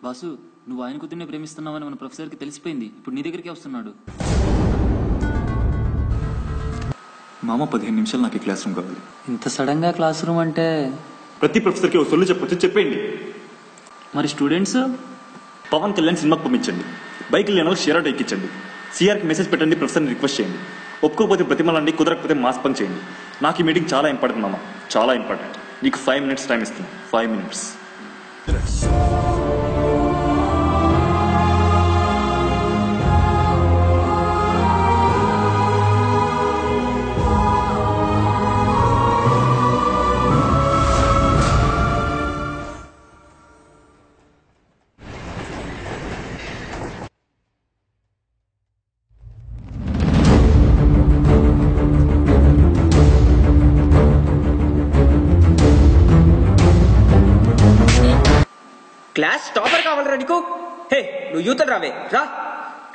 Boss, నువ్వు ఆయన కూతుర్నే ప్రేమిస్తున్నావని మన ప్రొఫెసర్కి తెలిసిపోయింది. ఇప్పుడు నీ దగ్గరికి వస్తున్నాడు. మామ 15 నిమిషాలు నాకు క్లాస్ రూమ్ కావాలి. ఇంత సడన్ గా క్లాస్ రూమ్ అంటే ప్రతి ప్రొఫెసర్కి ఒక సొల్లు చెప్పొచ్చు, చెప్పండి. మరి స్టూడెంట్స్? పవన్ కళ్యాణ్ సినిమాకి పంపించండి, బైక్ లేని షేర్ అవుట్ ఎక్కించండి, సిఆర్కి మెసేజ్ పెట్టండి, ప్రొఫెసర్ని రిక్వెస్ట్ చేయండి. ఒప్పుకోకపోతే ప్రతిమలండి, కుదరకపోతే మాస్ పంక్ చేయండి. నాకు ఈ మీటింగ్ చాలా ఇంపార్టెంట్ మామ, చాలా ఇంపార్టెంట్. నీకు 5 minutes టైం ఇస్తున్నాను. 5 minutes. క్లాస్ టాపర్ కావాలరా నీకు? హే, నువ్వు యూతలు రావే రా.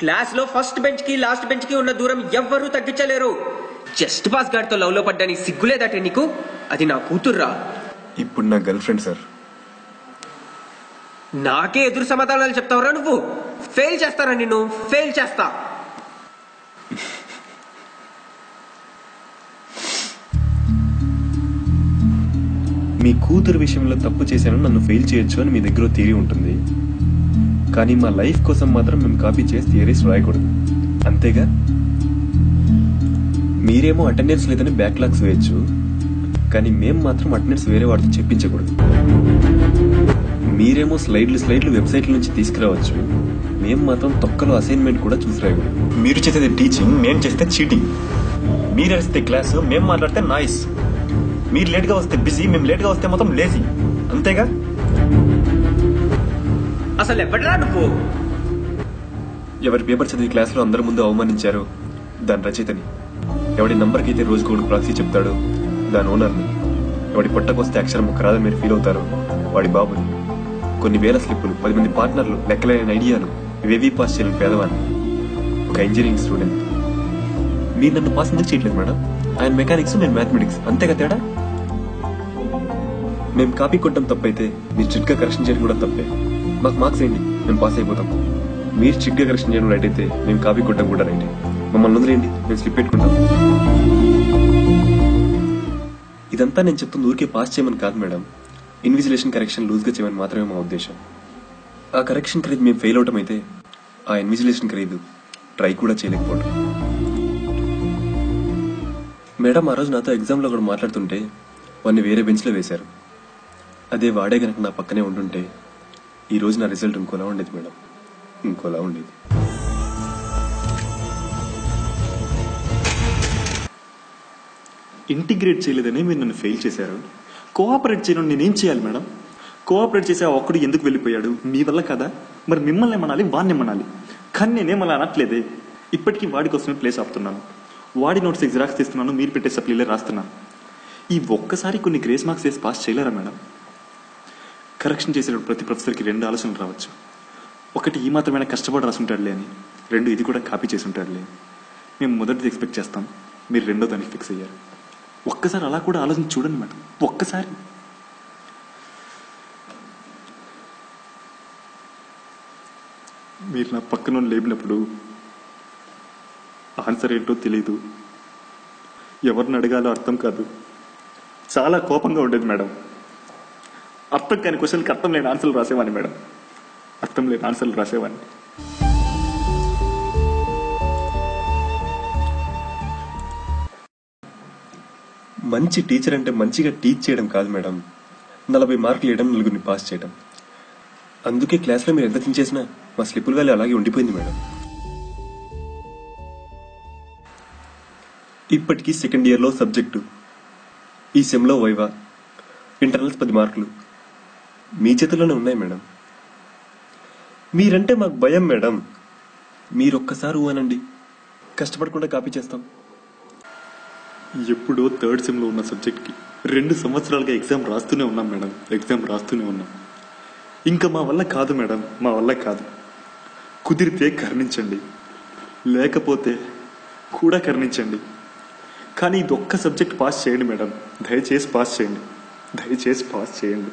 క్లాస్ లో ఫస్ట్ బెంచ్ కి లాస్ట్ బెంచ్ కి ఉన్న దూరం ఎవ్వరూ తగ్గించలేరు. జస్ట్ పాస్ గాడితో లవ్ లో పడ్డానికి సిగ్గులేదటే నీకు? అది నా కూతుర్రా. ఇప్పుడు నా గర్ల్ ఫ్రెండ్ సార్. నాకే ఎదురు సమాధానాలు చెప్తావురా నువ్వు? ఫెయిల్ చేస్తారా నిన్ను? ఫెయిల్ చేస్తా. మీ కూతురు విషయంలో తప్పు చేశాను, నన్ను ఫెయిల్ చేయొచ్చు అని మీ దగ్గర థియరీ ఉంటుంది. కానీ మా లైఫ్ కోసం మాత్రం మేము కాపీ చేసి థియరీస్ రాయకూడదు, అంతేగా? మీరేమో అటెండెన్స్ లేదని బ్యాక్లాగ్స్ వేయచ్చు, కానీ మేము మాత్రం అటెండెన్స్ వేరే వాడితో చెప్పించకూడదు. మీరేమో స్లైడ్లు వెబ్సైట్ల నుంచి తీసుకురావచ్చు, మేము మాత్రం తొక్కలో అసైన్మెంట్ కూడా చూసి రాయకూడదు. మీరు చేసేది టీచింగ్, మేము చేస్తే చీటింగ్. మీరు అరిస్తే క్లాస్, మేము మాట్లాడితే నాయిస్. మీరు లేట్గా వస్తే బిజీ, మేము లేట్గా వస్తే మొత్తం లేజీ, అంతేగా? అసలు ఎప్పటిరా నువ్వు? ఎవరి పేపర్ చదివి క్లాస్లో అందరి ముందు అవమానించారో దాని రచయితని, ఎవడి నంబర్కి అయితే రోజుకు ఒకటి ప్రాక్సీ చెప్తాడో దాని ఓనర్ని, ఎవడి పొట్టకొస్తే అక్షరం ముక్క రాదని మీరు ఫీల్ అవుతారో వాడి బాబుని, కొన్ని వేల స్లిప్పులు, 10 మంది పార్ట్నర్లు, లెక్కలేని ఐడియాలు, ఇవేవీ పాస్ చేయలేని పేదవాన్ని, ఒక ఇంజనీరింగ్ స్టూడెంట్. మీరు నన్ను పాస్ ఎందుకు చేయట్లేదు మేడం? ఆయన మెకానిక్స్, నేను మ్యాథమెటిక్స్, అంతేగా తేడా? మేము కాపీ కొట్టడం తప్పైతే మీరు చిట్గా కరెక్షన్ చేయడం కూడా తప్పే. మాకు మార్క్స్ ఏంటి, మేము పాస్ అయిపోతాం. మీరు చిట్గా కరెక్షన్ చేయడం రైట్ అయితే మేము కాపీ కొట్టడం కూడా రైట్. మమ్మల్ని వదిలేయండి, మేము స్లిప్ పెట్టుకుంటాం. ఇదంతా నేను చెప్తుంది ఊరికే పాస్ చేయమని కాదు మేడం, ఇన్విజిలేషన్ కరెక్షన్ లూజ్గా చేయమని మాత్రమే మా ఉద్దేశం. ఆ కరెక్షన్ ఖరీదు మేము ఫెయిల్ అవటం అయితే ఆ ఇన్విజిలేషన్ ఖరీదు ట్రై కూడా చేయలేకపోవడం. మేడం ఆ రోజు నాతో ఎగ్జామ్లో కూడా మాట్లాడుతుంటే వాడిని వేరే బెంచ్లో వేశారు. అదే వాడే కనుక నా పక్కనే ఉంటుంటే ఈ రోజు నా రిజల్ట్ ఇంకోలా ఉండేది మేడం, ఇంకోలా ఉండేది. ఇంటిగ్రేట్ చేయలేదని మీరు నన్ను ఫెయిల్ చేశారు. కోఆపరేట్ చేయడం నేనేం చేయాలి మేడం? కోఆపరేట్ చేసే ఒక్కడు ఎందుకు వెళ్ళిపోయాడు? మీ వల్ల కదా. మరి మిమ్మల్ని ఏమనాలి, వాడిని ఏమనాలి? కానీ నేనేమలా అనట్లేదే. ఇప్పటికీ వాడి కోసమే ప్లేస్ ఆపుతున్నాను, వాడి నోట్స్ జిరాక్స్ తీస్తున్నాను, మీరు పెట్టే సప్లీలే రాస్తున్నాను. ఈ ఒక్కసారి కొన్ని గ్రేస్ మార్క్స్ వేసి పాస్ చేయలేరా మేడం? కరెక్షన్ చేసేటప్పుడు ప్రతి ప్రొఫెసర్కి 2 ఆలోచనలు రావచ్చు. ఒకటి, ఈ మాత్రమైనా కష్టపడి రాసుంటాడులే అని. 2, ఇది కూడా కాపీ చేసి ఉంటాడులే. మేము మొదటిది ఎక్స్పెక్ట్ చేస్తాం, మీరు రెండో దానికి ఫిక్స్ అయ్యారు. ఒక్కసారి అలా కూడా ఆలోచన చూడండి మేడం, ఒక్కసారి. మీరు నా పక్కన లేపినప్పుడు ఆన్సర్ ఏంటో తెలీదు, ఎవరిని అడగాలో అర్థం కాదు, చాలా కోపంగా ఉండేది మేడం. అర్థం కాని క్వశ్చన్కి అర్థం లేని ఆన్సర్లు రాసేవాడిని మేడం, అర్థం లేని ఆన్సర్లు రాసేవాడిని. మంచి టీచర్ అంటే మంచిగా టీచ్ చేయడం కాదు మేడం, 40 మార్కులు వేయడం, 4గురిని పాస్ చేయడం. అందుకే క్లాస్లో మీరు ఎంత చించేసినా మా స్లిప్పుల వాల్యూ అలాగే ఉండిపోయింది మేడం. ఇప్పటికీ సెకండ్ ఇయర్లో సబ్జెక్టు, ఈ సెమ్లో వైవా, ఇంటర్నల్స్ 10 మార్కులు మీ చేతుల్లోనే ఉన్నాయి మేడం. మీరంటే మాకు భయం మేడం. మీరొక్కసారి అనండి, కష్టపడకుండా కాపీ చేస్తాం. ఎప్పుడో 3rd సెమ్లో ఉన్న సబ్జెక్ట్కి 2 సంవత్సరాలుగా ఎగ్జామ్ రాస్తూనే ఉన్నాం మేడం, ఎగ్జామ్ రాస్తూనే ఉన్నాం. ఇంకా మా వల్ల కాదు మేడం, మా వల్ల కాదు. కుదిరితే కరుణించండి, లేకపోతే కూడా కరుణించండి. కానీ ఇది ఒక్క సబ్జెక్ట్ పాస్ చేయండి మేడం, దయచేసి పాస్ చేయండి, దయచేసి పాస్ చేయండి.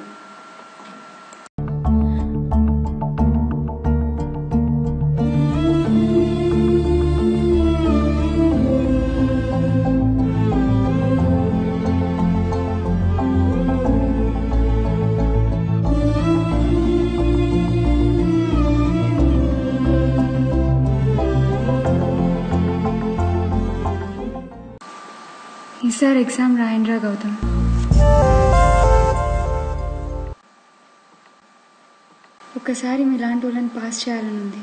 ఈసారి ఎగ్జామ్ రాయండిరా గౌతమ్. ఒక్కసారి మీలాంటి వాళ్ళని పాస్ చేయాలని ఉంది.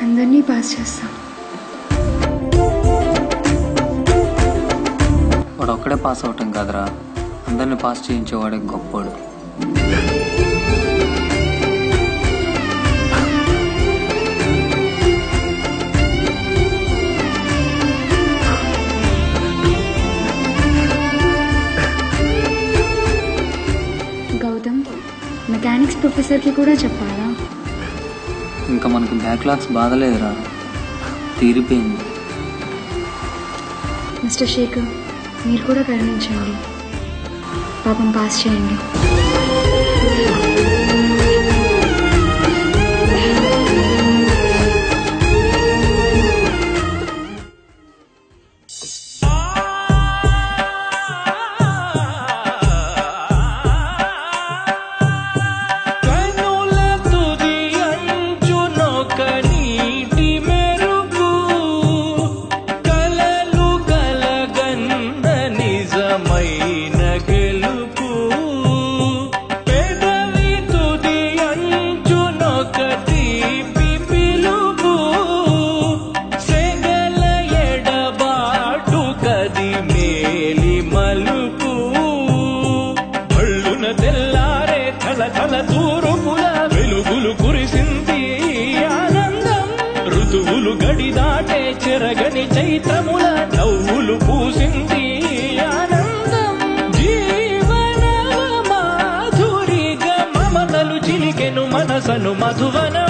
అందరినీ పాస్ చేస్తాం. వాడు ఒక్కడే పాస్ అవటం కాదురా, అందరిని పాస్ చేయించేవాడే గొప్పోడు. గౌతమ్, మెకానిక్స్ ప్రొఫెసర్కి కూడా చెప్పాలా? ఇంకా మనకి బ్యాక్లాగ్స్ బాధలేదురా, తీరిపోయింది. మిస్టర్ శేఖర్, మీరు కూడా కరుణించండి, పాపం పాస్ చేయండి. వెలుగులు కురిసింది ఆనందం, ఋతువులు గడి దాటే చెరగని చైత్రముల నవ్వులు పూసింది ఆనందం. జీవన మాధురిగా మమతలు చిలికెను మనసను మధువనం.